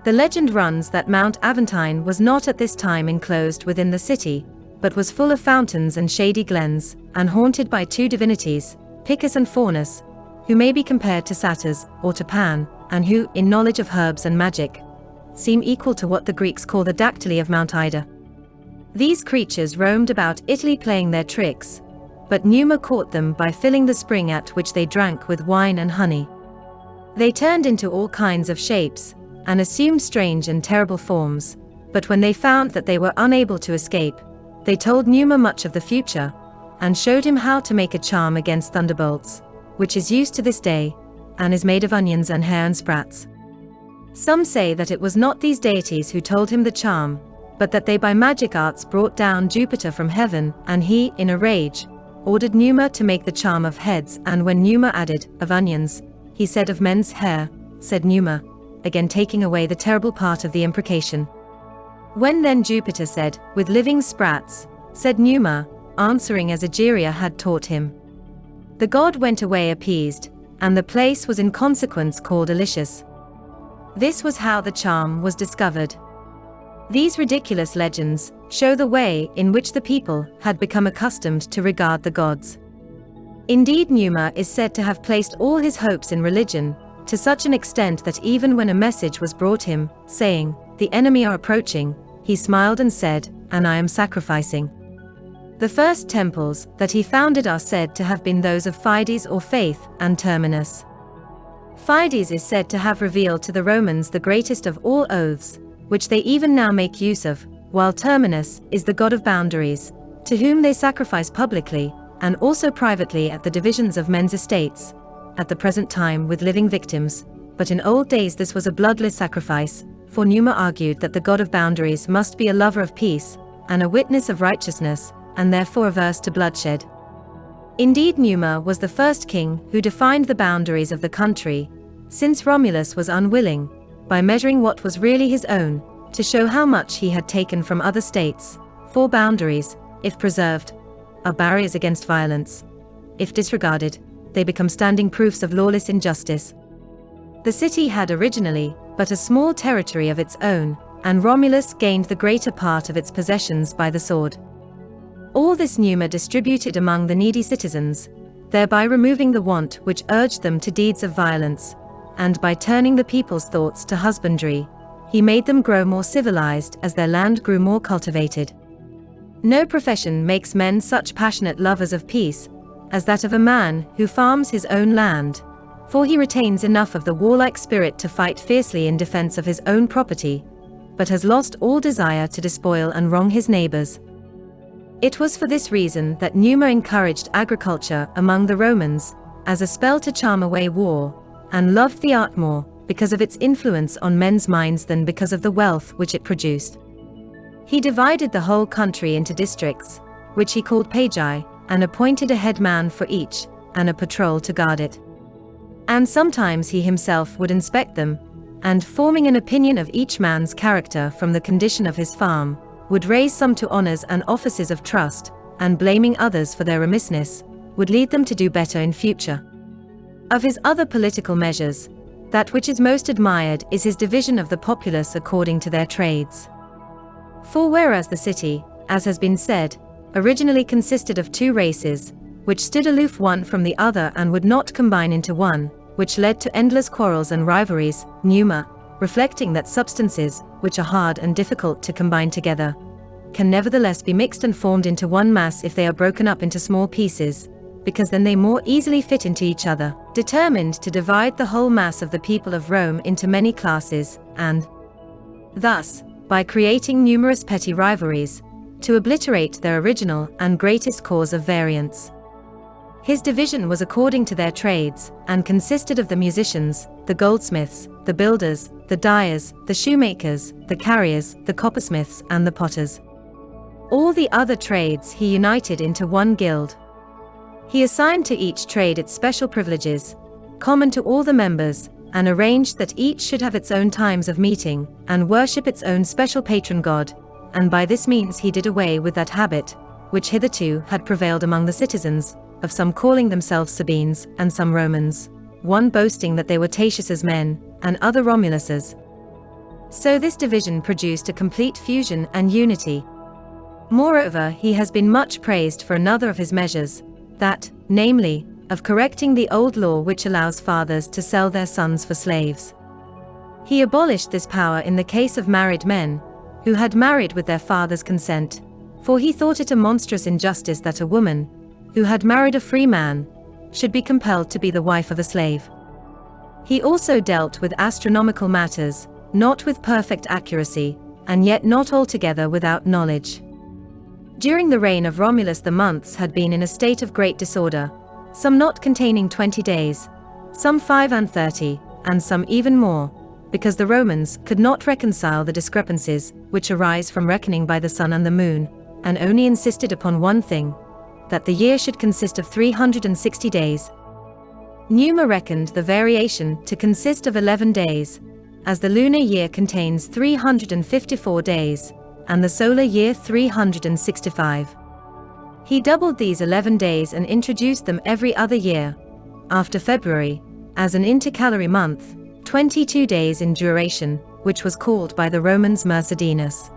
The legend runs that Mount Aventine was not at this time enclosed within the city, but was full of fountains and shady glens, and haunted by two divinities, Picus and Faunus, who may be compared to satyrs or to Pan, and who, in knowledge of herbs and magic, seem equal to what the Greeks call the dactyli of Mount Ida. These creatures roamed about Italy playing their tricks, but Numa caught them by filling the spring at which they drank with wine and honey. They turned into all kinds of shapes, and assumed strange and terrible forms, but when they found that they were unable to escape, they told Numa much of the future, and showed him how to make a charm against thunderbolts, which is used to this day, and is made of onions and hair and sprats. Some say that it was not these deities who told him the charm, but that they by magic arts brought down Jupiter from heaven, and he, in a rage, ordered Numa to make the charm of heads, and when Numa added, of onions, he said of men's hair, said Numa, again taking away the terrible part of the imprecation. When then Jupiter said, with living sprats, said Numa, answering as Egeria had taught him. The god went away appeased, and the place was in consequence called Elicious. This was how the charm was discovered. These ridiculous legends show the way in which the people had become accustomed to regard the gods. Indeed, Numa is said to have placed all his hopes in religion, to such an extent that even when a message was brought him, saying, "The enemy are approaching," he smiled and said, "And I am sacrificing." The first temples that he founded are said to have been those of Fides or Faith, and Terminus. Fides is said to have revealed to the Romans the greatest of all oaths, which they even now make use of, while Terminus is the god of boundaries, to whom they sacrifice publicly, and also privately at the divisions of men's estates, at the present time with living victims, but in old days this was a bloodless sacrifice, for Numa argued that the god of boundaries must be a lover of peace, and a witness of righteousness, and therefore averse to bloodshed. Indeed, Numa was the first king who defined the boundaries of the country, since Romulus was unwilling, by measuring what was really his own, to show how much he had taken from other states, for boundaries, if preserved, are barriers against violence. If disregarded, they become standing proofs of lawless injustice. The city had originally but a small territory of its own, and Romulus gained the greater part of its possessions by the sword. All this Numa distributed among the needy citizens, thereby removing the want which urged them to deeds of violence, and by turning the people's thoughts to husbandry, he made them grow more civilized as their land grew more cultivated. No profession makes men such passionate lovers of peace as that of a man who farms his own land, for he retains enough of the warlike spirit to fight fiercely in defense of his own property, but has lost all desire to despoil and wrong his neighbors. It was for this reason that Numa encouraged agriculture among the Romans as a spell to charm away war, and loved the art more because of its influence on men's minds than because of the wealth which it produced. He divided the whole country into districts, which he called pagi, and appointed a headman for each, and a patrol to guard it. And sometimes he himself would inspect them, and forming an opinion of each man's character from the condition of his farm, would raise some to honors and offices of trust, and blaming others for their remissness, would lead them to do better in future. Of his other political measures, that which is most admired is his division of the populace according to their trades. For whereas the city, as has been said, originally consisted of two races, which stood aloof one from the other and would not combine into one, which led to endless quarrels and rivalries, Numa, reflecting that substances, which are hard and difficult to combine together, can nevertheless be mixed and formed into one mass if they are broken up into small pieces, because then they more easily fit into each other, determined to divide the whole mass of the people of Rome into many classes, and thus, by creating numerous petty rivalries, to obliterate their original and greatest cause of variance. His division was according to their trades, and consisted of the musicians, the goldsmiths, the builders, the dyers, the shoemakers, the carriers, the coppersmiths, and the potters. All the other trades he united into one guild. He assigned to each trade its special privileges, common to all the members, and arranged that each should have its own times of meeting, and worship its own special patron god, and by this means he did away with that habit, which hitherto had prevailed among the citizens, of some calling themselves Sabines, and some Romans, one boasting that they were Tatius's men, and other Romulus's. So this division produced a complete fusion and unity. Moreover, he has been much praised for another of his measures, that, namely, of correcting the old law which allows fathers to sell their sons for slaves. He abolished this power in the case of married men, who had married with their father's consent, for he thought it a monstrous injustice that a woman, who had married a free man, should be compelled to be the wife of a slave. He also dealt with astronomical matters, not with perfect accuracy, and yet not altogether without knowledge. During the reign of Romulus the months had been in a state of great disorder, some not containing 20 days, some 35, and some even more, because the Romans could not reconcile the discrepancies which arise from reckoning by the sun and the moon, and only insisted upon one thing, that the year should consist of 360 days. Numa reckoned the variation to consist of 11 days, as the lunar year contains 354 days, and the solar year 365. He doubled these 11 days and introduced them every other year, after February, as an intercalary month, 22 days in duration, which was called by the Romans Mercedinus.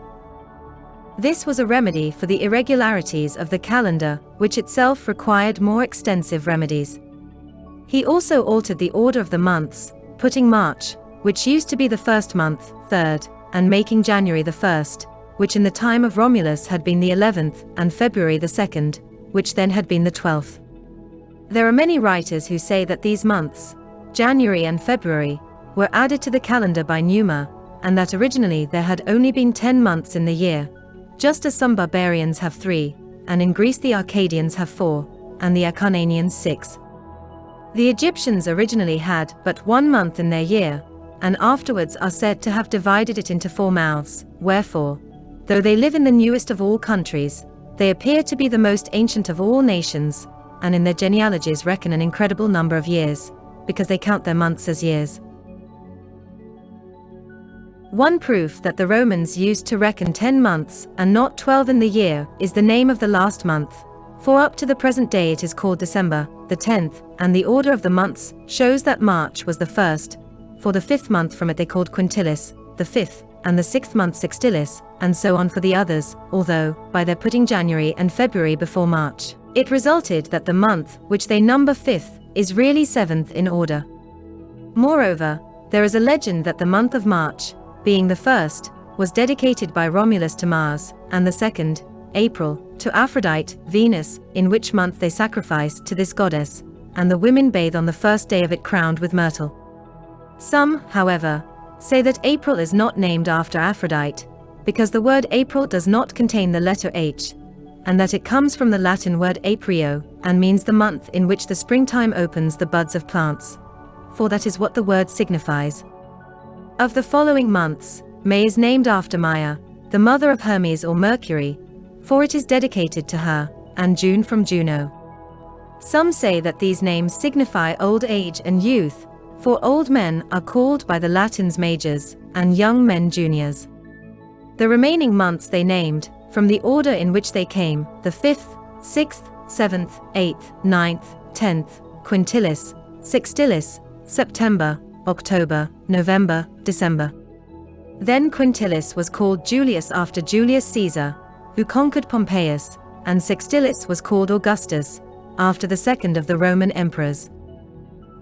This was a remedy for the irregularities of the calendar, which itself required more extensive remedies. He also altered the order of the months, putting March, which used to be the first month, third, and making January the first, which in the time of Romulus had been the 11th, and February the 2nd, which then had been the 12th. There are many writers who say that these months, January and February, were added to the calendar by Numa, and that originally there had only been 10 months in the year, just as some barbarians have 3, and in Greece the Arcadians have 4, and the Acarnanians 6. The Egyptians originally had but 1 month in their year, and afterwards are said to have divided it into 4 mouths, wherefore, though they live in the newest of all countries, they appear to be the most ancient of all nations, and in their genealogies reckon an incredible number of years, because they count their months as years. One proof that the Romans used to reckon 10 months and not 12 in the year is the name of the last month, for up to the present day it is called December, the 10th, and the order of the months shows that March was the first, for the 5th month from it they called Quintilis, the 5th, and the 6th month Sextilis, and so on for the others, although, by their putting January and February before March, it resulted that the month, which they number 5th, is really 7th in order. Moreover, there is a legend that the month of March, being the first, was dedicated by Romulus to Mars, and the second, April, to Aphrodite, Venus, in which month they sacrifice to this goddess, and the women bathe on the first day of it crowned with myrtle. Some, however, say that April is not named after Aphrodite, because the word April does not contain the letter H, and that it comes from the Latin word aprio, and means the month in which the springtime opens the buds of plants, for that is what the word signifies. Of the following months, May is named after Maia, the mother of Hermes or Mercury, for it is dedicated to her, and June from Juno. Some say that these names signify old age and youth, for old men are called by the Latins majors, and young men juniors. The remaining months they named, from the order in which they came, the 5th, 6th, 7th, 8th, 9th, 10th, Quintilis, Sextilis, September, October, November, December. Then Quintilis was called Julius after Julius Caesar, who conquered Pompeius, and Sextilis was called Augustus, after the second of the Roman emperors.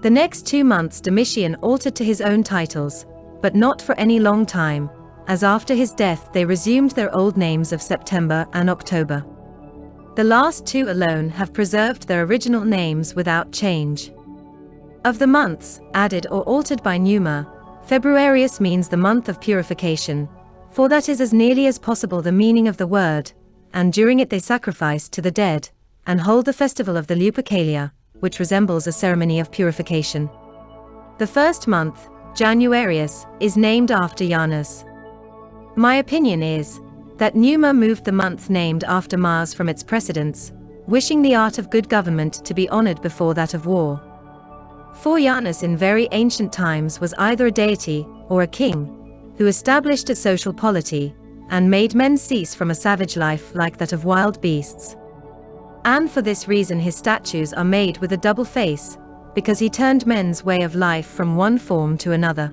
The next 2 months Domitian altered to his own titles, but not for any long time, as after his death they resumed their old names of September and October. The last 2 alone have preserved their original names without change. Of the months, added or altered by Numa, Februarius means the month of purification, for that is as nearly as possible the meaning of the word, and during it they sacrifice to the dead, and hold the festival of the Lupercalia, which resembles a ceremony of purification. The first month, Januarius, is named after Janus. My opinion is that Numa moved the month named after Mars from its precedence, wishing the art of good government to be honored before that of war. For Janus in very ancient times was either a deity or a king, who established a social polity, and made men cease from a savage life like that of wild beasts. And for this reason his statues are made with a double face, because he turned men's way of life from one form to another.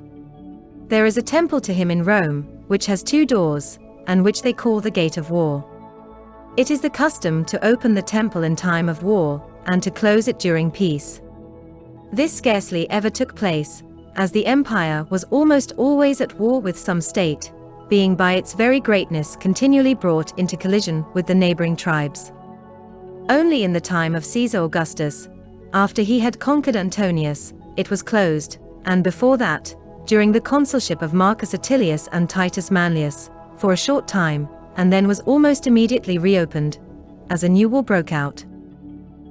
There is a temple to him in Rome, which has 2 doors, and which they call the Gate of War. It is the custom to open the temple in time of war, and to close it during peace. This scarcely ever took place, as the empire was almost always at war with some state, being by its very greatness continually brought into collision with the neighboring tribes. Only in the time of Caesar Augustus, after he had conquered Antonius, it was closed, and before that, during the consulship of Marcus Attilius and Titus Manlius, for a short time, and then was almost immediately reopened, as a new war broke out.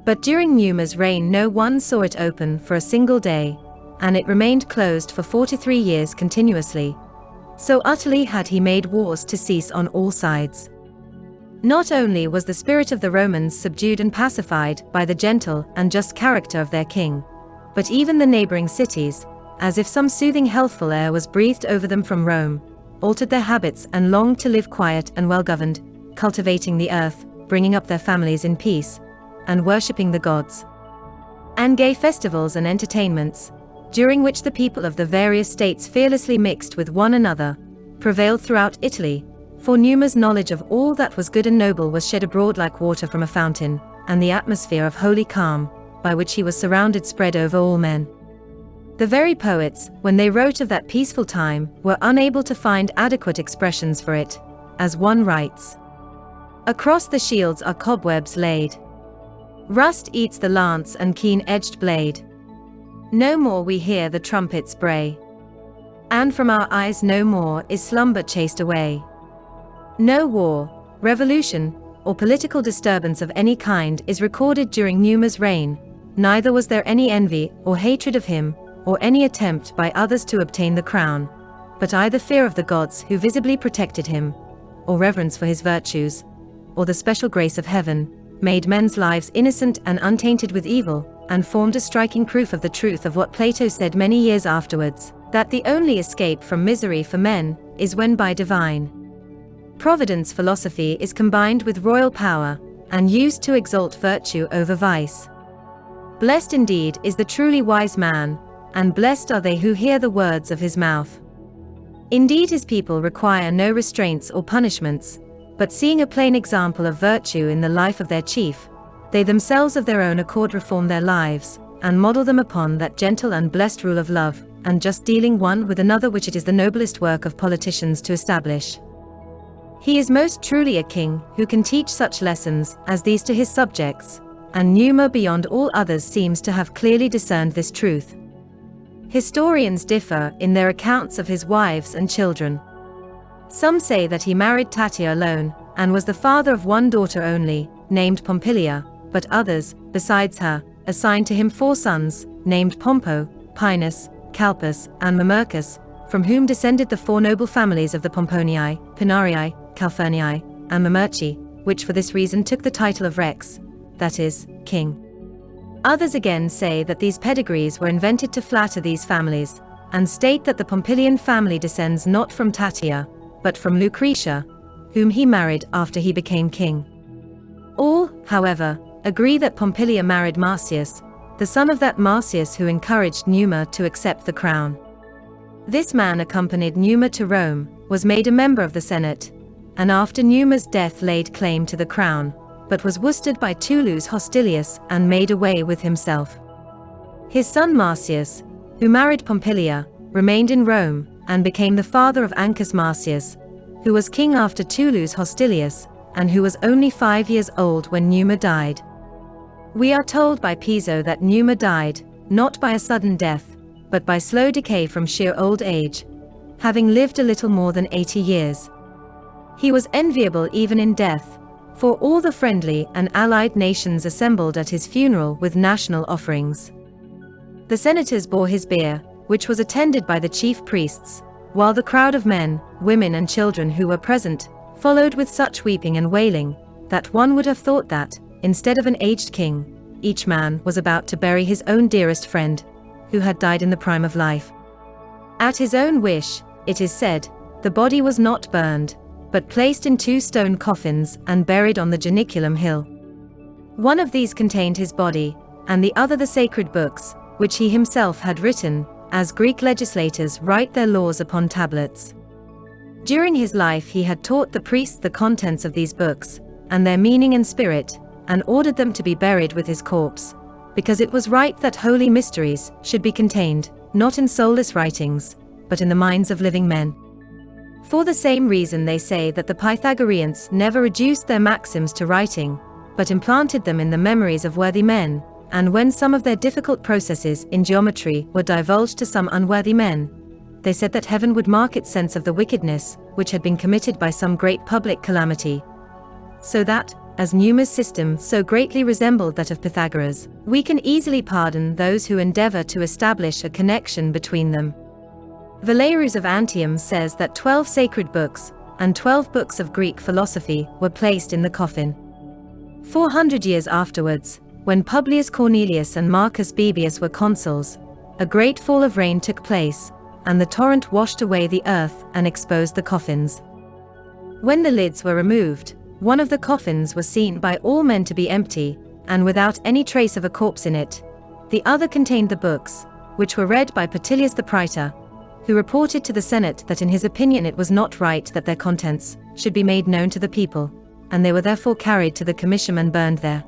But during Numa's reign no one saw it open for a single day, and it remained closed for 43 years continuously. So utterly had he made wars to cease on all sides. Not only was the spirit of the Romans subdued and pacified by the gentle and just character of their king, but even the neighboring cities, as if some soothing healthful air was breathed over them from Rome, altered their habits and longed to live quiet and well-governed, cultivating the earth, bringing up their families in peace, and worshipping the gods. And gay festivals and entertainments, during which the people of the various states fearlessly mixed with one another, prevailed throughout Italy, for Numa's knowledge of all that was good and noble was shed abroad like water from a fountain, and the atmosphere of holy calm, by which he was surrounded spread over all men. The very poets, when they wrote of that peaceful time, were unable to find adequate expressions for it, as one writes, "Across the shields are cobwebs laid. Rust eats the lance and keen-edged blade. No more we hear the trumpets bray. And from our eyes no more is slumber chased away. No war, revolution, or political disturbance of any kind is recorded during Numa's reign, neither was there any envy or hatred of him, or any attempt by others to obtain the crown, but either fear of the gods who visibly protected him, or reverence for his virtues, or the special grace of heaven, made men's lives innocent and untainted with evil, and formed a striking proof of the truth of what Plato said many years afterwards, that the only escape from misery for men is when by divine providence philosophy is combined with royal power, and used to exalt virtue over vice. Blessed indeed is the truly wise man, and blessed are they who hear the words of his mouth. Indeed his people require no restraints or punishments, but seeing a plain example of virtue in the life of their chief, they themselves of their own accord reform their lives, and model them upon that gentle and blessed rule of love, and just dealing one with another, which it is the noblest work of politicians to establish. He is most truly a king who can teach such lessons as these to his subjects, and Numa beyond all others seems to have clearly discerned this truth. Historians differ in their accounts of his wives and children. Some say that he married Tatia alone, and was the father of one daughter only, named Pompilia, but others, besides her, assigned to him 4 sons, named Pompo, Pinus, Calpus, and Mamercus, from whom descended the 4 noble families of the Pomponii, Pinarii, Calphurnii, and Mamerci, which for this reason took the title of Rex, that is, king. Others again say that these pedigrees were invented to flatter these families, and state that the Pompilian family descends not from Tatia, but from Lucretia, whom he married after he became king. All, however, agree that Pompilia married Marcius, the son of that Marcius who encouraged Numa to accept the crown. This man accompanied Numa to Rome, was made a member of the Senate, and after Numa's death laid claim to the crown, but was worsted by Tullus Hostilius and made away with himself. His son Marcius, who married Pompilia, remained in Rome, and became the father of Ancus Marcius, who was king after Tullus Hostilius, and who was only 5 years old when Numa died. We are told by Piso that Numa died, not by a sudden death, but by slow decay from sheer old age, having lived a little more than 80 years. He was enviable even in death, for all the friendly and allied nations assembled at his funeral with national offerings. The senators bore his bier, which was attended by the chief priests, while the crowd of men, women and children who were present, followed with such weeping and wailing, that one would have thought that, instead of an aged king, each man was about to bury his own dearest friend, who had died in the prime of life. At his own wish, it is said, the body was not burned, but placed in 2 stone coffins and buried on the Janiculum hill. One of these contained his body, and the other the sacred books, which he himself had written, as Greek legislators write their laws upon tablets. During his life he had taught the priests the contents of these books, and their meaning and spirit, and ordered them to be buried with his corpse, because it was right that holy mysteries should be contained, not in soulless writings, but in the minds of living men. For the same reason they say that the Pythagoreans never reduced their maxims to writing, but implanted them in the memories of worthy men, and when some of their difficult processes in geometry were divulged to some unworthy men, they said that heaven would mark its sense of the wickedness which had been committed by some great public calamity. So that, as Numa's system so greatly resembled that of Pythagoras, we can easily pardon those who endeavor to establish a connection between them. Valerius of Antium says that 12 sacred books, and 12 books of Greek philosophy, were placed in the coffin. 400 years afterwards, when Publius Cornelius and Marcus Bebius were consuls, a great fall of rain took place, and the torrent washed away the earth and exposed the coffins. When the lids were removed, one of the coffins was seen by all men to be empty, and without any trace of a corpse in it. The other contained the books, which were read by Petilius the praetor, who reported to the Senate that in his opinion it was not right that their contents should be made known to the people, and they were therefore carried to the Comitium and burned there.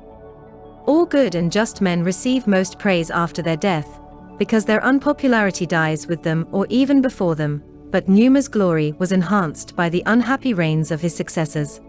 All good and just men receive most praise after their death, because their unpopularity dies with them or even before them, but Numa's glory was enhanced by the unhappy reigns of his successors.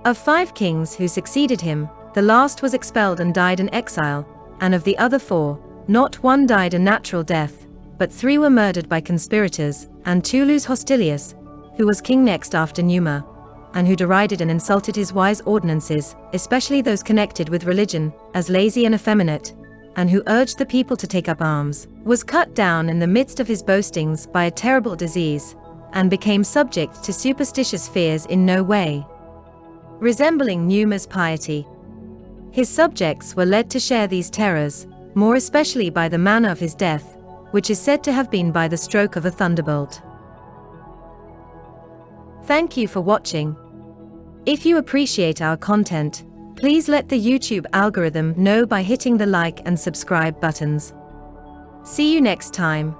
Of 5 kings who succeeded him, the last was expelled and died in exile, and of the other 4, not one died a natural death, but 3 were murdered by conspirators, and Tullus Hostilius, who was king next after Numa, and who derided and insulted his wise ordinances, especially those connected with religion, as lazy and effeminate, and who urged the people to take up arms, was cut down in the midst of his boastings by a terrible disease, and became subject to superstitious fears in no way resembling Numa's piety. His subjects were led to share these terrors, more especially by the manner of his death, which is said to have been by the stroke of a thunderbolt. Thank you for watching. If you appreciate our content, please let the YouTube algorithm know by hitting the like and subscribe buttons. See you next time.